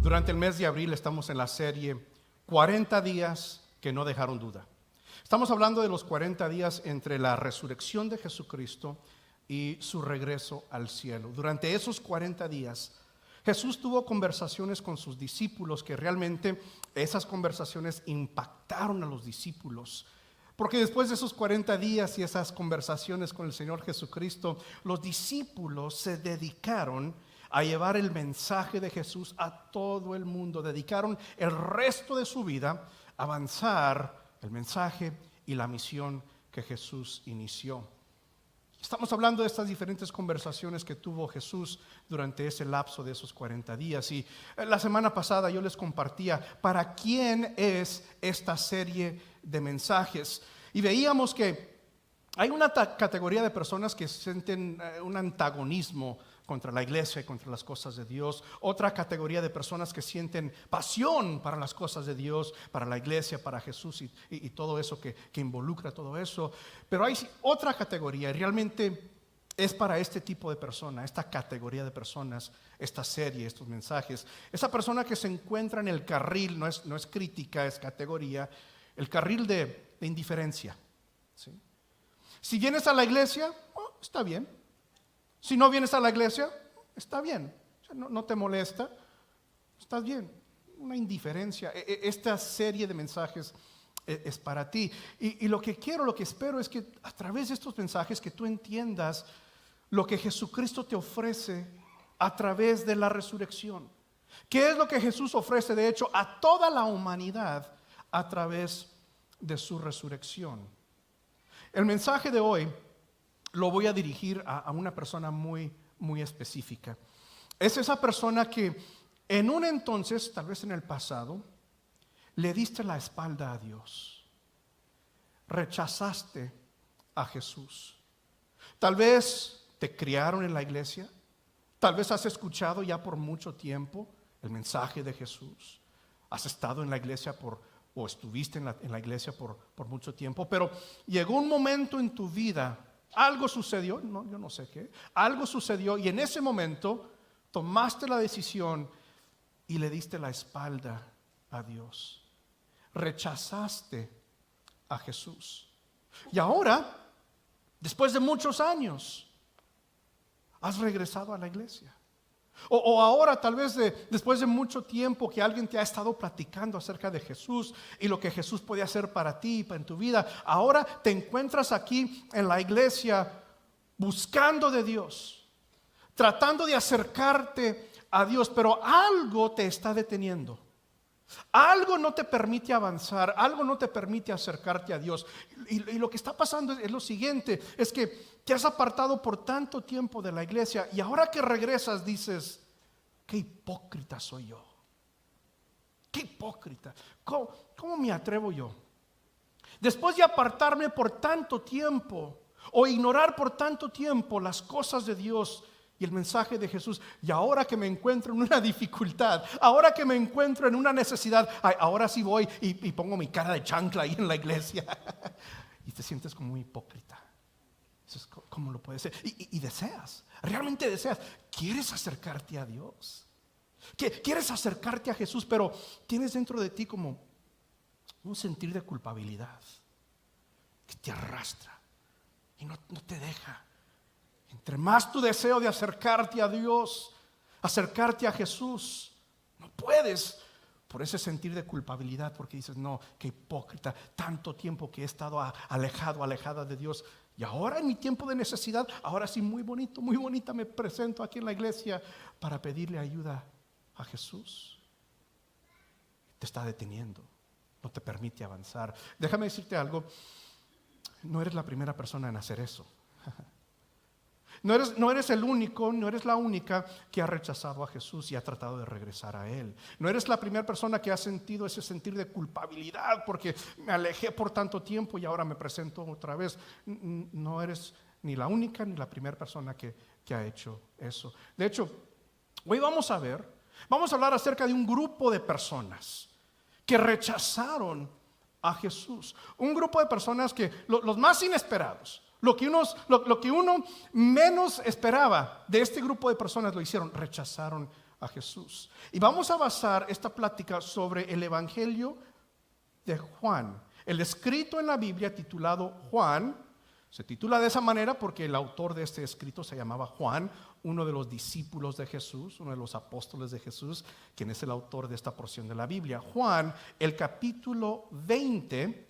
Durante el mes de abril estamos en la serie 40 días que no dejaron duda. Estamos hablando de los 40 días entre la resurrección de Jesucristo y su regreso al cielo. Durante esos 40 días, Jesús tuvo conversaciones con sus discípulos que realmente esas conversaciones impactaron a los discípulos. Porque después de esos 40 días y esas conversaciones con el Señor Jesucristo, los discípulos se dedicaron a llevar el mensaje de Jesús a todo el mundo. Dedicaron el resto de su vida a avanzar el mensaje y la misión que Jesús inició. Estamos hablando de estas diferentes conversaciones que tuvo Jesús durante ese lapso de esos 40 días. Y la semana pasada yo les compartía para quién es esta serie de mensajes. Y veíamos que hay una categoría de personas que sienten un antagonismo contra la iglesia y contra las cosas de Dios. Otra categoría de personas que sienten pasión para las cosas de Dios, para la iglesia, para Jesús y todo eso que involucra todo eso. Pero hay otra categoría y realmente es para este tipo de persona, esta categoría de personas, esta serie, estos mensajes. Esa persona que se encuentra en el carril, no es crítica, es categoría, el carril de indiferencia, ¿sí? Si vienes a la iglesia, está bien. Si no vienes a la iglesia, está bien. O sea, no te molesta, está bien. Una indiferencia. Esta serie de mensajes es para ti. Y lo que espero es que a través de estos mensajes que tú entiendas lo que Jesucristo te ofrece a través de la resurrección. ¿Qué es lo que Jesús ofrece, de hecho, a toda la humanidad a través de su resurrección? El mensaje de hoy lo voy a dirigir a una persona muy, muy específica. Es esa persona que en un entonces, tal vez en el pasado, le diste la espalda a Dios. Rechazaste a Jesús. Tal vez te criaron en la iglesia. Tal vez has escuchado ya por mucho tiempo el mensaje de Jesús. Has estado en la iglesia o estuviste en la iglesia por mucho tiempo, pero llegó un momento en tu vida, algo sucedió, yo no sé qué, algo sucedió y en ese momento tomaste la decisión y le diste la espalda a Dios. Rechazaste a Jesús. Y ahora, después de muchos años, has regresado a la iglesia. O ahora tal vez después de mucho tiempo que alguien te ha estado platicando acerca de Jesús y lo que Jesús puede hacer para ti, en tu vida, ahora te encuentras aquí en la iglesia buscando de Dios, tratando de acercarte a Dios, pero algo te está deteniendo. Algo no te permite avanzar, algo no te permite acercarte a Dios. Y lo que está pasando es lo siguiente, es que te has apartado por tanto tiempo de la iglesia y ahora que regresas dices, qué hipócrita soy yo. Qué hipócrita. ¿Cómo me atrevo yo? Después de apartarme por tanto tiempo o ignorar por tanto tiempo las cosas de Dios y el mensaje de Jesús, y ahora que me encuentro en una dificultad, ahora que me encuentro en una necesidad, ahora sí voy y pongo mi cara de chancla ahí en la iglesia y te sientes como un hipócrita. ¿Cómo lo puedes ser? Y deseas, realmente deseas, quieres acercarte a Dios, quieres acercarte a Jesús, pero tienes dentro de ti como un sentir de culpabilidad que te arrastra y no te deja. Entre más tu deseo de acercarte a Dios, acercarte a Jesús, no puedes por ese sentir de culpabilidad, porque dices, no, qué hipócrita, tanto tiempo que he estado alejada de Dios, y ahora en mi tiempo de necesidad, ahora sí muy bonito, muy bonita me presento aquí en la iglesia para pedirle ayuda a Jesús. Te está deteniendo, no te permite avanzar. Déjame decirte algo, no eres la primera persona en hacer eso. No eres el único, no eres la única que ha rechazado a Jesús y ha tratado de regresar a Él. No eres la primera persona que ha sentido ese sentir de culpabilidad porque me alejé por tanto tiempo y ahora me presento otra vez. No eres ni la única ni la primera persona que ha hecho eso. De hecho, hoy vamos a hablar acerca de un grupo de personas que rechazaron a Jesús. Un grupo de personas que los más inesperados. Lo que uno menos esperaba de este grupo de personas lo hicieron, rechazaron a Jesús. Y vamos a basar esta plática sobre el Evangelio de Juan. El escrito en la Biblia titulado Juan, se titula de esa manera porque el autor de este escrito se llamaba Juan, uno de los discípulos de Jesús, uno de los apóstoles de Jesús, quien es el autor de esta porción de la Biblia. Juan, el capítulo 20,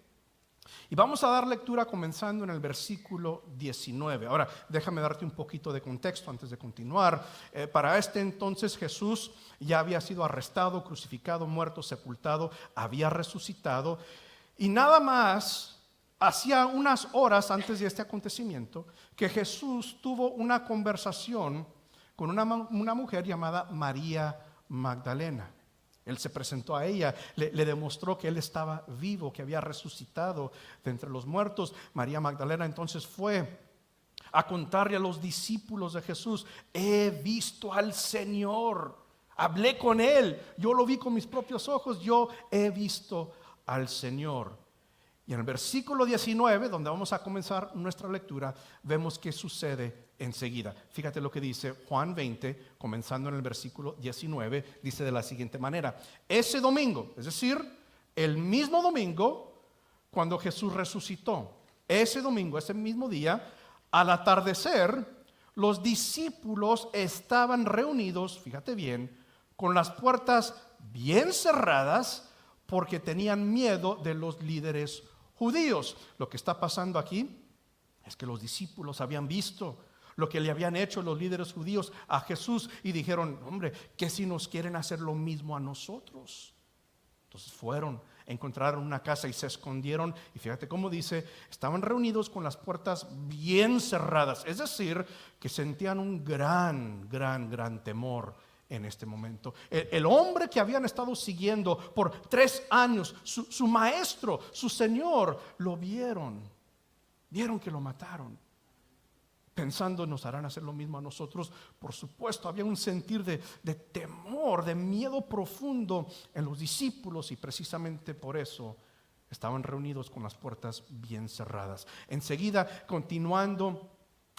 y vamos a dar lectura comenzando en el versículo 19. Ahora, déjame darte un poquito de contexto antes de continuar. Para este entonces Jesús ya había sido arrestado, crucificado, muerto, sepultado, había resucitado, y nada más hacía unas horas antes de este acontecimiento que Jesús tuvo una conversación con una mujer llamada María Magdalena. Él se presentó a ella, le demostró que él estaba vivo, que había resucitado de entre los muertos. María Magdalena entonces fue a contarle a los discípulos de Jesús: he visto al Señor, hablé con él, yo lo vi con mis propios ojos, yo he visto al Señor. Y en el versículo 19, donde vamos a comenzar nuestra lectura, vemos qué sucede enseguida. Fíjate lo que dice Juan 20, comenzando en el versículo 19, dice de la siguiente manera: ese domingo, es decir, el mismo domingo cuando Jesús resucitó, ese domingo, ese mismo día, al atardecer, los discípulos estaban reunidos, fíjate bien, con las puertas bien cerradas porque tenían miedo de los líderes judíos. Lo que está pasando aquí es que los discípulos habían visto lo que le habían hecho los líderes judíos a Jesús y dijeron: hombre, ¿qué si nos quieren hacer lo mismo a nosotros? Entonces fueron, encontraron una casa y se escondieron, y fíjate cómo dice, estaban reunidos con las puertas bien cerradas, es decir, que sentían un gran temor en este momento. El hombre que habían estado siguiendo por 3 años, su maestro, su Señor, lo vieron que lo mataron, pensando: nos harán hacer lo mismo a nosotros. Por supuesto, había un sentir de temor, de miedo profundo en los discípulos, y precisamente por eso estaban reunidos con las puertas bien cerradas. Enseguida, continuando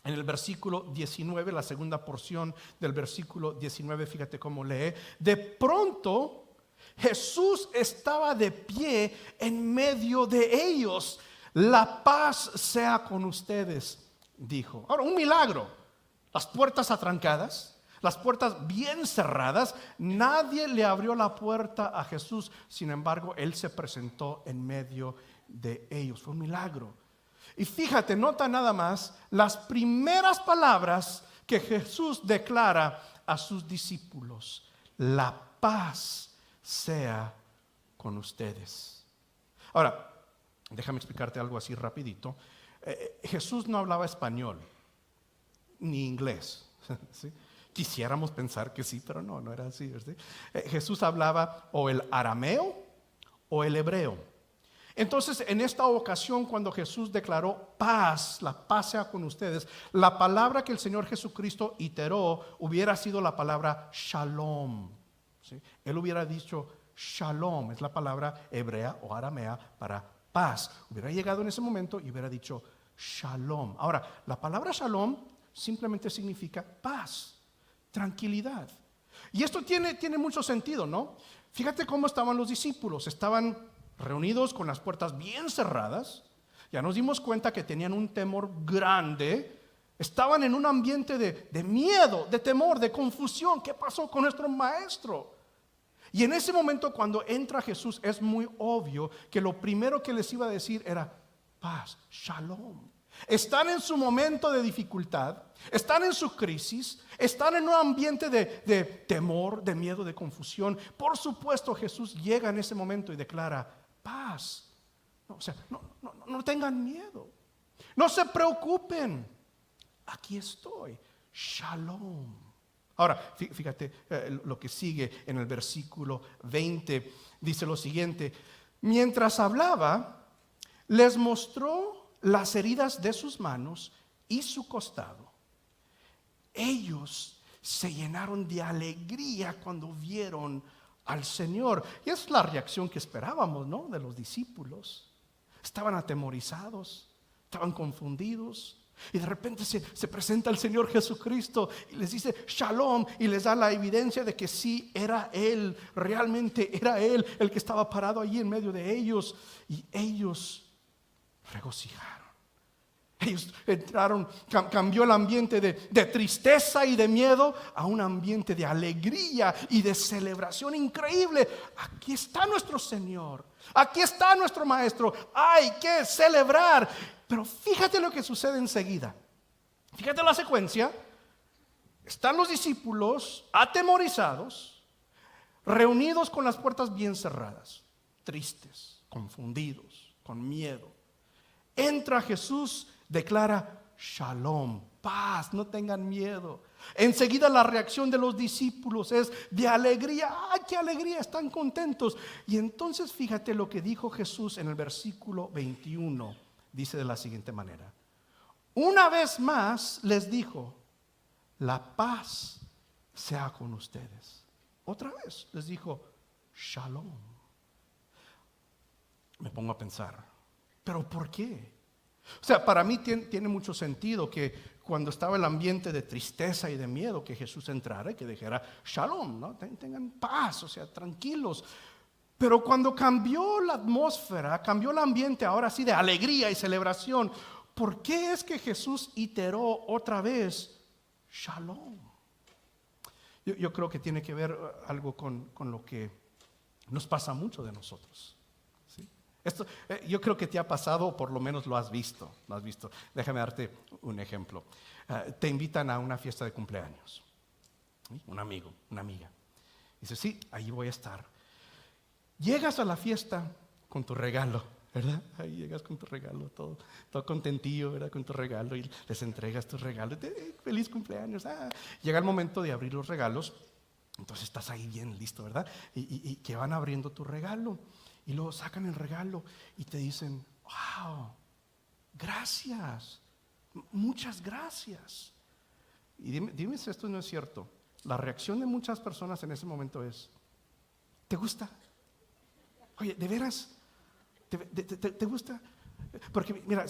en el versículo 19, la segunda porción del versículo 19, fíjate cómo lee: de pronto Jesús estaba de pie en medio de ellos. La paz sea con ustedes, dijo. Ahora, un milagro. Las puertas atrancadas, las puertas bien cerradas, nadie le abrió la puerta a Jesús. Sin embargo, él se presentó en medio de ellos. Fue un milagro. Y fíjate, nota nada más las primeras palabras que Jesús declara a sus discípulos: la paz sea con ustedes. Ahora, déjame explicarte algo así rapidito. Jesús no hablaba español ni inglés, ¿sí? Quisiéramos pensar que sí, pero no era así, ¿sí? Jesús hablaba o el arameo o el hebreo. Entonces, en esta ocasión, cuando Jesús declaró paz, la paz sea con ustedes, la palabra que el Señor Jesucristo iteró hubiera sido la palabra shalom, ¿sí? Él hubiera dicho shalom, es la palabra hebrea o aramea para paz. Hubiera llegado en ese momento y hubiera dicho shalom. Ahora, la palabra shalom simplemente significa paz, tranquilidad. Y esto tiene mucho sentido, ¿no? Fíjate cómo estaban los discípulos. Estaban reunidos con las puertas bien cerradas. Ya nos dimos cuenta que tenían un temor grande. Estaban en un ambiente de miedo, de temor, de confusión. ¿Qué pasó con nuestro maestro? Y en ese momento, cuando entra Jesús, es muy obvio que lo primero que les iba a decir era paz, shalom. Están en su momento de dificultad, están en su crisis, están en un ambiente de temor, de miedo, de confusión. Por supuesto, Jesús llega en ese momento y declara paz. No tengan miedo, no se preocupen, aquí estoy, shalom. Ahora, fíjate lo que sigue en el versículo 20. Dice lo siguiente: mientras hablaba, les mostró las heridas de sus manos y su costado. Ellos se llenaron de alegría cuando vieron al Señor. Y es la reacción que esperábamos, ¿no?, de los discípulos. Estaban atemorizados, estaban confundidos. Y de repente se presenta el Señor Jesucristo y les dice Shalom, y les da la evidencia de que sí era Él, realmente era Él el que estaba parado allí en medio de ellos. Y ellos regocijaron. Ellos entraron, cambió el ambiente de tristeza y de miedo a un ambiente de alegría y de celebración increíble. Aquí está nuestro Señor, aquí está nuestro Maestro, hay que celebrar. Pero fíjate lo que sucede enseguida. Fíjate la secuencia. Están los discípulos atemorizados, reunidos con las puertas bien cerradas, tristes, confundidos, con miedo. Entra Jesús, declara Shalom, paz, no tengan miedo. Enseguida la reacción de los discípulos es de alegría. ¡Ay, qué alegría! Están contentos. Y entonces fíjate lo que dijo Jesús en el versículo 21. Dice de la siguiente manera: una vez más les dijo, la paz sea con ustedes. Otra vez les dijo Shalom. Me pongo a pensar, ¿pero por qué? O sea, para mí tiene mucho sentido que cuando estaba el ambiente de tristeza y de miedo, que Jesús entrara y que dijera Shalom, ¿no? Tengan paz, o sea, tranquilos. Pero cuando cambió la atmósfera, cambió el ambiente ahora sí de alegría y celebración, ¿por qué es que Jesús iteró otra vez Shalom? Yo creo que tiene que ver algo con lo que nos pasa mucho de nosotros. Esto, yo creo que te ha pasado, o por lo menos lo has visto. Déjame darte un ejemplo. Te invitan a una fiesta de cumpleaños. ¿Sí? Un amigo, una amiga. Dice, sí, ahí voy a estar. Llegas a la fiesta con tu regalo, ¿verdad? Ahí llegas con tu regalo, todo contentillo, ¿verdad? Con tu regalo, y les entregas tu regalo. Feliz cumpleaños. Llega el momento de abrir los regalos. Entonces estás ahí bien listo, ¿verdad? Y que van abriendo tu regalo. Y luego sacan el regalo y te dicen, wow, gracias, muchas gracias. Y dime si esto no es cierto. La reacción de muchas personas en ese momento es, ¿te gusta? Oye, ¿de veras? ¿Te gusta? Porque mira,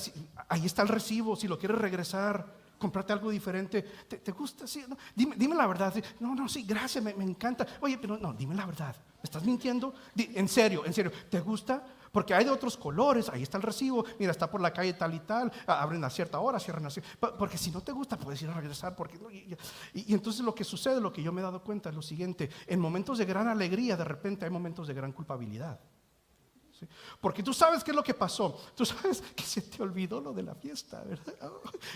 ahí está el recibo, si lo quieres regresar, comprarte algo diferente. ¿Te gusta? Sí, no, dime la verdad. No, sí, gracias, me encanta. Oye, pero no, dime la verdad. ¿Me estás mintiendo? En serio, ¿te gusta? Porque hay de otros colores, ahí está el recibo. Mira, está por la calle tal y tal, abren a cierta hora, cierran así. Porque si no te gusta, puedes ir a regresar. Y entonces lo que sucede, lo que yo me he dado cuenta es lo siguiente: en momentos de gran alegría, de repente hay momentos de gran culpabilidad. ¿Sí? Porque tú sabes qué es lo que pasó. Tú sabes que se te olvidó lo de la fiesta, ¿verdad?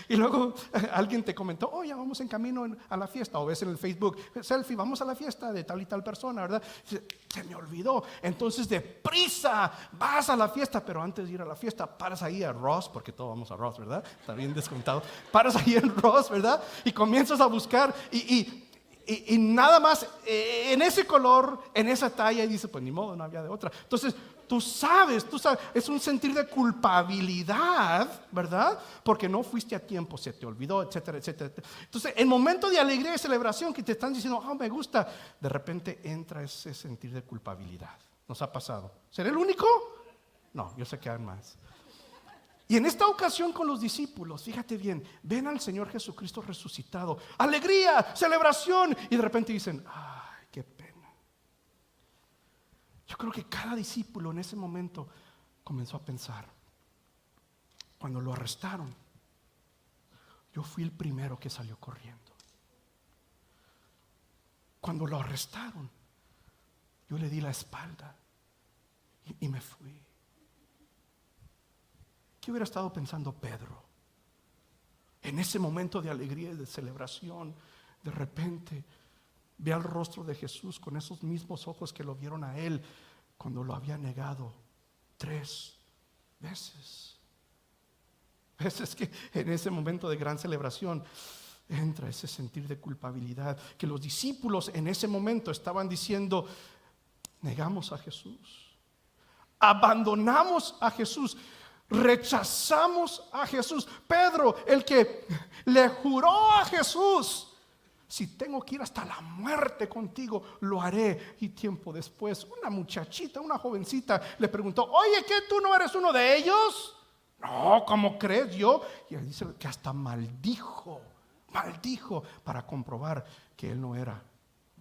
Y luego alguien te comentó, oh, ya vamos en camino a la fiesta. O ves en el Facebook, selfie, vamos a la fiesta de tal y tal persona, ¿verdad? Se me olvidó. Entonces deprisa vas a la fiesta. Pero antes de ir a la fiesta paras ahí a Ross, porque todos vamos a Ross, ¿verdad? Está bien descontado. Paras ahí en Ross, ¿verdad? Y comienzas a buscar y nada más en ese color, en esa talla. Y dice, pues ni modo, no había de otra. Entonces tú sabes, es un sentir de culpabilidad, ¿verdad? Porque no fuiste a tiempo, se te olvidó, etcétera, etcétera. Entonces, en momento de alegría y celebración que te están diciendo, oh, me gusta, de repente entra ese sentir de culpabilidad. ¿Nos ha pasado? ¿Seré el único? No, yo sé que hay más. Y en esta ocasión con los discípulos, fíjate bien, ven al Señor Jesucristo resucitado, alegría, celebración, y de repente dicen, ay, qué pena. Yo creo que cada discípulo en ese momento comenzó a pensar, cuando lo arrestaron, yo fui el primero que salió corriendo. Cuando lo arrestaron, yo le di la espalda y me fui. ¿Qué hubiera estado pensando Pedro? En ese momento de alegría y de celebración, de repente ve al rostro de Jesús con esos mismos ojos que lo vieron a él cuando lo había negado 3 veces. Es que en ese momento de gran celebración entra ese sentir de culpabilidad que los discípulos en ese momento estaban diciendo, negamos a Jesús, abandonamos a Jesús, rechazamos a Jesús. Pedro, el que le juró a Jesús, si tengo que ir hasta la muerte contigo, lo haré. Y tiempo después, una muchachita, una jovencita le preguntó, oye, ¿qué tú no eres uno de ellos? No, ¿cómo crees yo? Y él dice que hasta maldijo para comprobar que él no era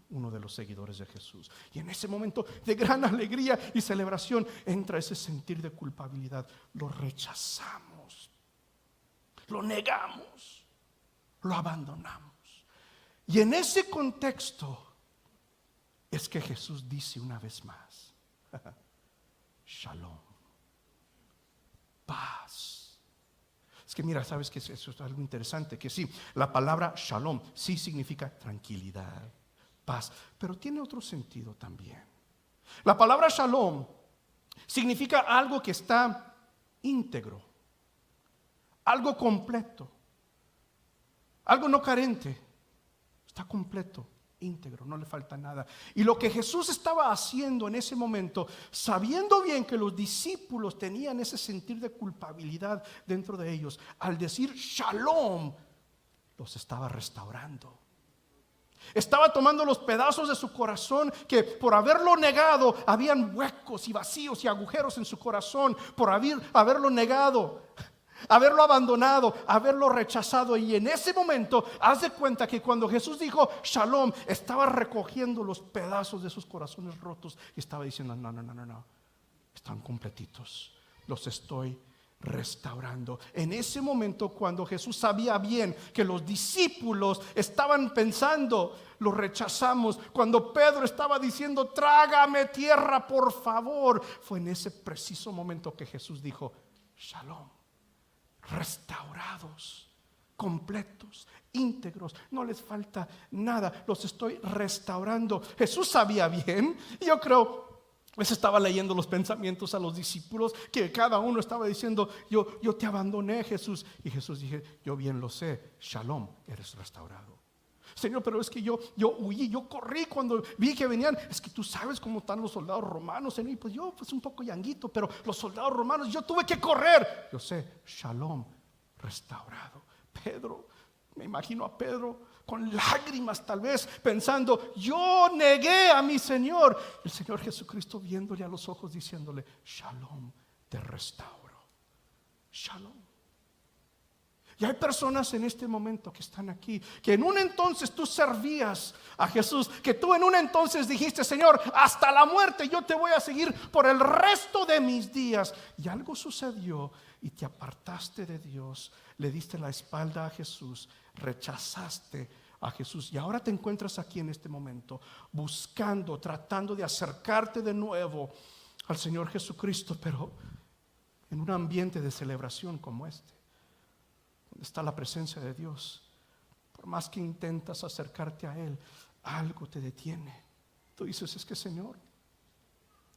uno de los seguidores de Jesús. Y en ese momento de gran alegría y celebración entra ese sentir de culpabilidad. Lo rechazamos, lo negamos, lo abandonamos. Y en ese contexto es que Jesús dice una vez más: Shalom, paz. Es que mira, sabes que eso es algo interesante, que sí, la palabra shalom sí significa tranquilidad, paz, pero tiene otro sentido también. La palabra shalom significa algo que está íntegro, algo completo, algo no carente, está completo, íntegro, no le falta nada. Y lo que Jesús estaba haciendo en ese momento, sabiendo bien que los discípulos tenían ese sentir de culpabilidad dentro de ellos, al decir shalom, los estaba restaurando. Estaba tomando los pedazos de su corazón que por haberlo negado habían huecos y vacíos y agujeros en su corazón, por haberlo negado, haberlo abandonado, haberlo rechazado. Y en ese momento, haz de cuenta que cuando Jesús dijo shalom, estaba recogiendo los pedazos de sus corazones rotos y estaba diciendo: no, están completitos, los estoy restaurando. En ese momento, cuando Jesús sabía bien que los discípulos estaban pensando: lo rechazamos, cuando Pedro estaba diciendo: trágame tierra, por favor, fue en ese preciso momento que Jesús dijo: shalom, restaurados, completos, íntegros, no les falta nada, los estoy restaurando. Jesús sabía bien, y yo creo les estaba leyendo los pensamientos a los discípulos, que cada uno estaba diciendo: yo te abandoné, Jesús. Y Jesús dije: yo bien lo sé, shalom, eres restaurado. Señor, pero es que yo huí, yo corrí cuando vi que venían. Es que tú sabes cómo están los soldados romanos, Señor. Y pues yo un poco yanguito, pero los soldados romanos, yo tuve que correr. Yo sé, shalom, restaurado. Pedro, me imagino a Pedro con lágrimas tal vez, pensando: yo negué a mi Señor. El Señor Jesucristo viéndole a los ojos, diciéndole: shalom, te restauro. Shalom. Y hay personas en este momento que están aquí, que en un entonces tú servías a Jesús, que tú en un entonces dijiste: Señor, hasta la muerte yo te voy a seguir por el resto de mis días. Y algo sucedió y te apartaste de Dios, le diste la espalda a Jesús, rechazaste a Jesús, y ahora te encuentras aquí en este momento buscando, tratando de acercarte de nuevo al Señor Jesucristo, pero en un ambiente de celebración como este, donde está la presencia de Dios. Por más que intentas acercarte a Él, algo te detiene. Tú dices: es que Señor,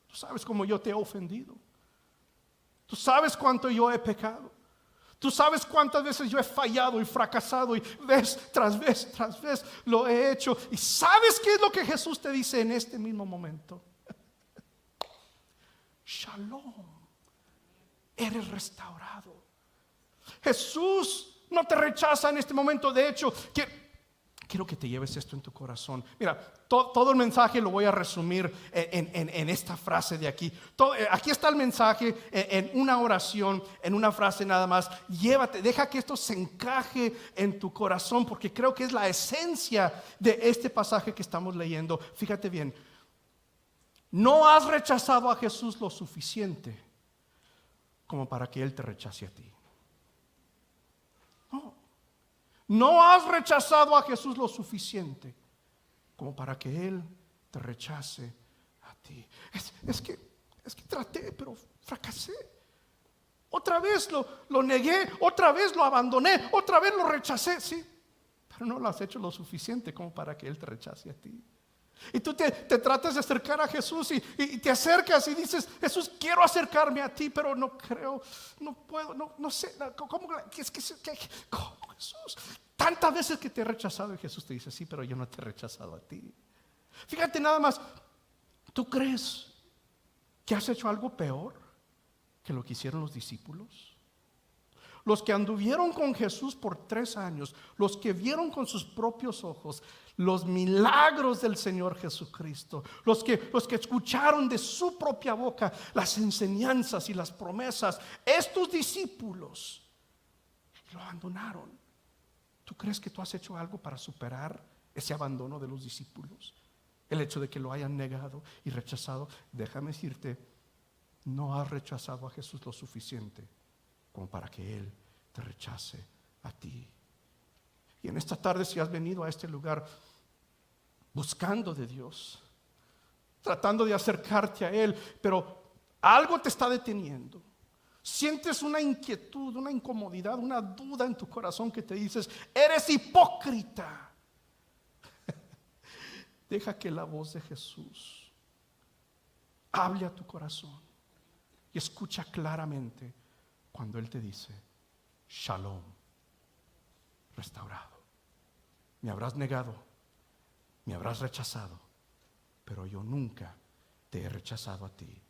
tú sabes cómo yo te he ofendido, tú sabes cuánto yo he pecado, tú sabes cuántas veces yo he fallado y fracasado, y vez tras vez lo he hecho. Y sabes qué es lo que Jesús te dice en este mismo momento: shalom, eres restaurado. Jesús no te rechaza en este momento. De hecho, quiero que te lleves esto en tu corazón. Mira, todo el mensaje lo voy a resumir en esta frase de aquí. Aquí está el mensaje en una oración, en una frase nada más. Deja que esto se encaje en tu corazón, porque creo que es la esencia de este pasaje que estamos leyendo. Fíjate bien: no has rechazado a Jesús lo suficiente como para que Él te rechace a ti. No has rechazado a Jesús lo suficiente como para que Él te rechace a ti. Es que traté, pero fracasé. Otra vez lo negué, otra vez lo abandoné, otra vez lo rechacé. Sí, pero no lo has hecho lo suficiente como para que Él te rechace a ti. Y tú te tratas de acercar a Jesús y te acercas y dices: Jesús, quiero acercarme a ti, pero no creo, no puedo, no sé, ¿cómo Jesús? Tantas veces que te he rechazado, y Jesús te dice: sí, pero yo no te he rechazado a ti. Fíjate nada más, ¿tú crees que has hecho algo peor que lo que hicieron los discípulos? Los que anduvieron con Jesús por 3 años, los que vieron con sus propios ojos los milagros del Señor Jesucristo, los que escucharon de su propia boca las enseñanzas y las promesas, estos discípulos lo abandonaron. ¿Tú crees que tú has hecho algo para superar ese abandono de los discípulos? El hecho de que lo hayan negado y rechazado. Déjame decirte, no has rechazado a Jesús lo suficiente como para que Él te rechace a ti. Y en esta tarde, si has venido a este lugar buscando de Dios, tratando de acercarte a Él, pero algo te está deteniendo, sientes una inquietud, una incomodidad, una duda en tu corazón que te dices, eres hipócrita. Deja que la voz de Jesús hable a tu corazón y escucha claramente cuando Él te dice, Shalom, restaurado. Me habrás negado, me habrás rechazado, pero yo nunca te he rechazado a ti.